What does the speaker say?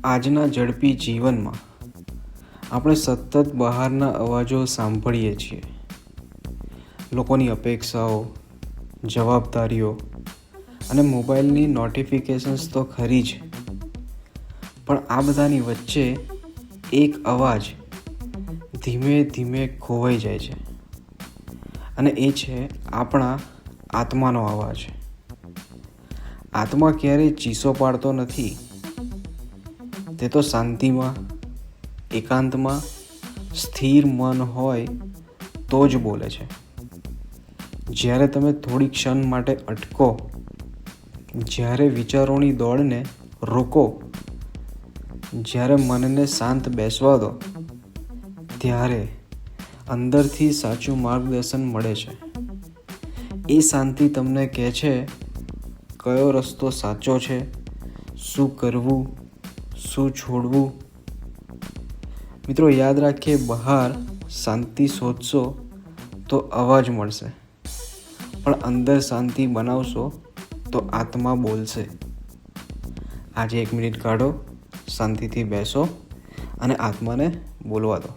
આજના ઝડપી જીવનમાં આપણે સતત બહારના અવાજો સાંભળીએ છીએ. લોકોની અપેક્ષાઓ, જવાબદારીઓ અને મોબાઈલની નોટિફિકેશન્સ તો ખરી જ, પણ આ બધાની વચ્ચે એક અવાજ ધીમે ધીમે ખોવાઈ જાય છે અને એ છે આપણા આત્માનો અવાજ. આત્મા ક્યારેય ચીસો પાડતો નથી. તે તો શાંતિમાં, એકાંતમાં, સ્થિર મન હોય તો જ બોલે છે. જ્યારે તમે થોડી ક્ષણ માટે અટકો, જ્યારે વિચારોની દોડને રોકો, જ્યારે મનને શાંત બેસવા દો, ત્યારે અંદરથી સાચું માર્ગદર્શન મળે છે. એ શાંતિ તમને કહે છે કયો રસ્તો સાચો છે, શું કરવું, શું છોડવું. મિત્રો, યાદ રાખીએ, બહાર શાંતિ શોધશો તો અવાજ મળશે, પણ અંદર શાંતિ બનાવશો તો આત્મા બોલશે. આજે 1 મિનિટ કાઢો, શાંતિથી બેસો અને આત્માને બોલવા દો.